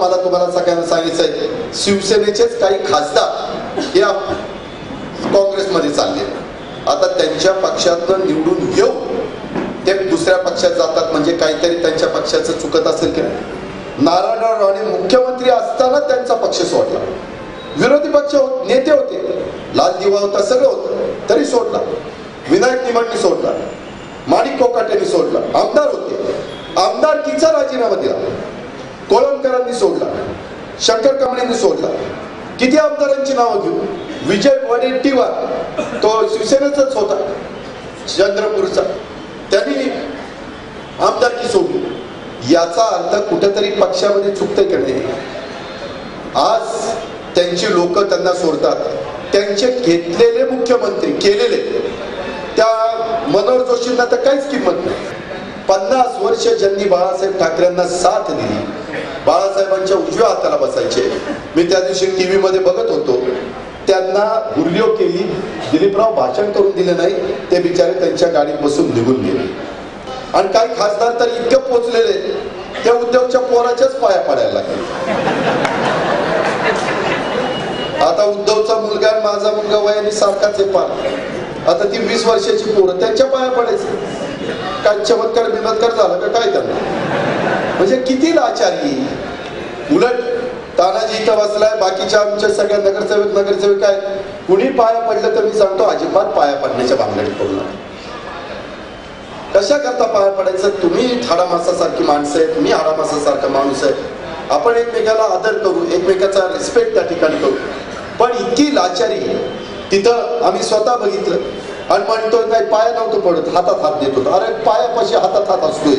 मला तुम्हाला सगळ्यांना सांगितलंय, शिवसेनेचेच काही खासदार या काँग्रेसमध्ये चालले, आता त्यांच्या पक्षातून निवडून घेऊन ते दुसऱ्या पक्षात जातात, म्हणजे काहीतरी त्यांच्या पक्षाचं चुकत असेल की नाही. नारायणराव राणे मुख्यमंत्री असताना त्यांचा पक्ष सोडला, विरोधी पक्ष नेते होते, लाल दिवा होता, सगळं होतं, तरी सोडला. विनायक निमणनी सोडला, माणिक कोकाटेंनी सोडला, आमदार होते, आमदारकीचा राजीनामा दिला. कोळंबकरांनी सोडला, शंकर कमळेंनी सोडला. किती आमदारांची नावं घेऊ. विजय वडेट्टीवार तो शिवसेनेचाच होता, चंद्रपूरचा, त्यांनी आमदारकी सोडली. याचा अर्थ कुठेतरी पक्षामध्ये चुकतंय का नाही. आज त्यांची लोक त्यांना सोडतात. त्यांचे घेतलेले मुख्यमंत्री केलेले त्या मनोहर जोशींना तर काहीच किंमत नाही. 50 वर्ष ज्यांनी बाळासाहेब ठाकरेंना साथ दिली, बाळासाहेबांच्या उजव्या हाताला बसायचे. मी त्या दिवशी टीव्ही मध्ये बघत होतो, त्यांना हुर्लिओ केली, दिलीपराव भाषण करून दिले नाही, ते बिचारे त्यांच्या गाडीत बसून निघून गेले. आणि काही खासदार तर इतके पोचलेले त्या उद्धवच्या पोराच्याच पाया पडायला लागले. आता उद्धवचा मुलगा आणि माझा मुलगा वयाने सारखाच आहे पार. आता ती 20 वर्षाची पोरं त्यांच्या पाया पडायचं. काय चमत्कार बिमत्कार झाला का काय त्यांना. म्हणजे किती लाचारी. उलट तानाजी इथं बसलाय, बाकीच्या आमच्या सगळ्या नगरसेवक काय कुणी पाया पडलं तर मी सांगतो अजिबात पाया पडण्याच्या भानगडीत पडू नका. कशा करता पाया पडायचं. तुम्ही हाडामासासारखी माणसं आहेत, मी हाडामासासारखा माणूस आहे. आपण एकमेकाला आदर करू, एकमेकाचा रिस्पेक्ट त्या ठिकाणी करू. पण इतकी लाचारी तिथं आम्ही स्वतः बघितलं. आणि म्हणतो नाही पाया नव्हतं पडत, हातात हात देत होतो. अरे पायापाशी हातात हात असतोय.